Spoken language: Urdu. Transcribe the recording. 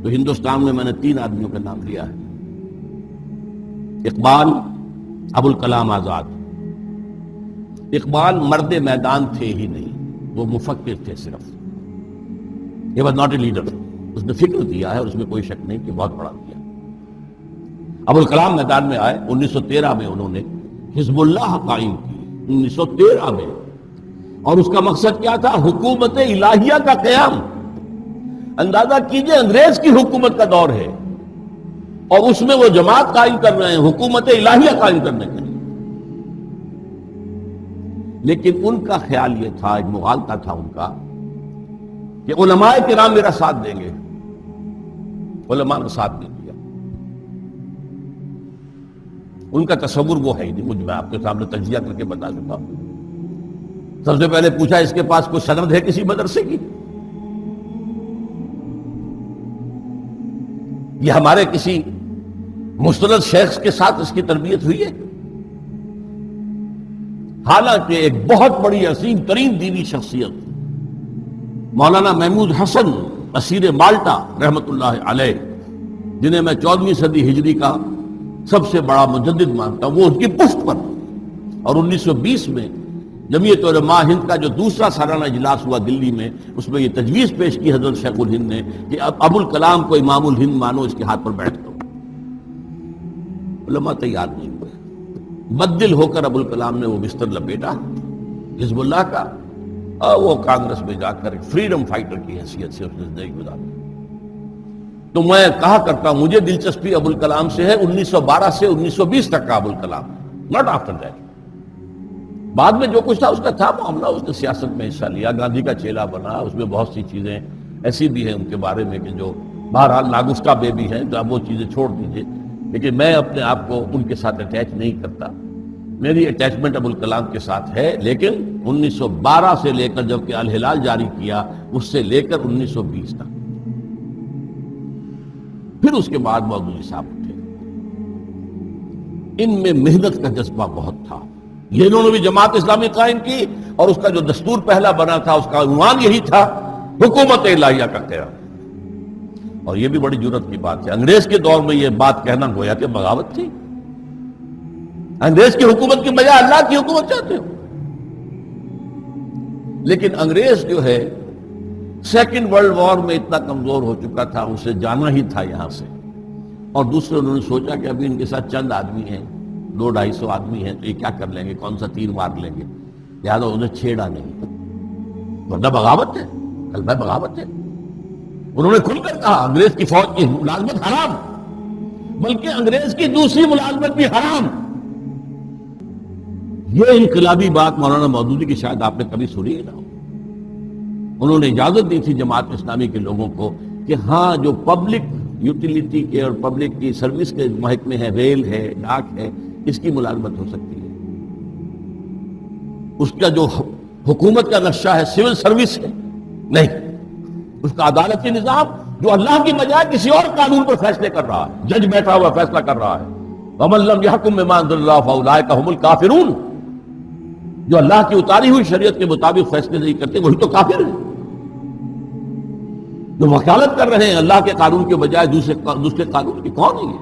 تو ہندوستان میں نے 3 آدمیوں کا نام لیا ہے: اقبال، ابوالکلام آزاد۔ اقبال مرد میدان تھے ہی نہیں، وہ مفکر تھے صرف. he was not a leader. اس نے فکر دیا ہے اور اس میں کوئی شک نہیں کہ بہت بڑا دیا. ابوالکلام میدان میں آئے 1913 میں، انہوں نے حزب اللہ قائم کی 1913 میں، اور اس کا مقصد کیا تھا؟ حکومت الہیہ کا قیام. اندازہ کیجئے انگریز کی حکومت کا دور ہے اور اس میں وہ جماعت قائم کر رہے ہیں حکومت الہیہ قائم کرنے کے لیے. لیکن ان کا خیال یہ تھا، ایک مغالطہ تھا ان کا، کہ علماء کرام میرا ساتھ دیں گے. علماء نے ساتھ نہیں دیا. ان کا تصور وہ ہے ہی نہیں. میں آپ کے سامنے تجزیہ کر کے بتا چکا ہوں. سب سے پہلے پوچھا اس کے پاس کوئی سند ہے کسی مدرسے کی؟ یہ ہمارے کسی مستند شیخ کے ساتھ اس کی تربیت ہوئی ہے؟ حالانکہ ایک بہت بڑی عظیم ترین دینی شخصیت مولانا محمود حسن اسیر مالٹا رحمت اللہ علیہ، جنہیں میں 14ویں صدی ہجری کا سب سے بڑا مجدد مانتا ہوں، وہ اس کی پشت پر. اور 1920 میں جمعیت علماء ہند کا جو دوسرا سالانہ اجلاس ہوا دلی میں، اس میں یہ تجویز پیش کی حضرت شیخ الہند نے کہ اب ابوالکلام کو امام الہند مانو، اس کے ہاتھ پر بیٹھ دو. علماء تیار نہیں ہوئے. بددل ہو کر ابوالکلام نے وہ بستر لپیٹا حزب اللہ کا، اور وہ کانگریس میں جا کر فریڈم فائٹر کی حیثیت سے اس نے زندگی گزاری. تو میں کہا کرتا ہوں مجھے دلچسپی ابوالکلام سے ہے 1912 سے 1920 تک کا ابوالکلام، ناٹ آفٹر دیٹ. بعد میں جو کچھ تھا اس کا تھا معاملہ، اس نے سیاست میں حصہ لیا، گاندھی کا چیلا بنا. اس میں بہت سی چیزیں ایسی بھی ہیں ان کے بارے میں کہ جو بہرحال ناگفتہ بے بھی ہیں، تو اب وہ چیزیں چھوڑ دیجیے. لیکن میں اپنے آپ کو ان کے ساتھ اٹیچ نہیں کرتا. میری اٹیچمنٹ ابوالکلام کے ساتھ ہے، لیکن 1912 سے لے کر جب کہ الہلال جاری کیا، اس سے لے کر 1920 تک. پھر اس کے بعد مودودی صاحب اٹھے. ان میں محنت کا جذبہ بہت تھا. یہ انہوں نے بھی جماعت اسلامی قائم کی، اور اس کا جو دستور پہلا بنا تھا اس کا عنوان یہی تھا، حکومت الہیہ کا قیام. اور یہ بھی بڑی جرات کی بات ہے. انگریز کے دور میں یہ بات کہنا گویا کہ بغاوت تھی. انگریز کی حکومت کی بجائے اللہ کی حکومت چاہتے ہو. لیکن انگریز جو ہے سیکنڈ ورلڈ وار میں اتنا کمزور ہو چکا تھا، اسے جانا ہی تھا یہاں سے. اور دوسرے انہوں نے سوچا کہ ابھی ان کے ساتھ چند آدمی ہیں، 200-250 آدمی ہیں، تو یہ کیا کر لیں گے، کون سا تیر مار لیں گے، لہٰذا انہیں چھیڑا نہیں. ورنہ بغاوت ہے، کلمہ بغاوت ہے. انہوں نے کھل کر کہا انگریز کی فوج کی ملازمت حرام، بلکہ انگریز کی دوسری ملازمت بھی حرام. یہ انقلابی بات مولانا مودودی کی شاید آپ نے کبھی سنی ہی نہ ہو. انہوں نے اجازت دی تھی جماعت اسلامی کے لوگوں کو کہ ہاں جو پبلک یوٹیلیٹی کے اور پبلک کی سروس کے محکمے ہیں، ریل ہے، ڈاک ہے، اس کی ملازمت ہو سکتی ہے. اس کا جو حکومت کا نقشہ ہے سول سروس ہے نہیں. اس کا عدالتی نظام جو اللہ کی بجائے کسی اور قانون پر فیصلے کر رہا ہے، جج بیٹھا ہوا فیصلہ کر رہا ہے. وَمَن لَّمْ يَحْكُم بِمَا أَنزَلَ اللَّهُ فَأُولَٰئِكَ هُمُ الْكَافِرُونَ. جو اللہ کی اتاری ہوئی شریعت کے مطابق فیصلے نہیں کرتے وہی تو کافر ہیں. جو وکالت کر رہے ہیں اللہ کے قانون کے بجائے دوسرے قانون کی، کون ہے یہ؟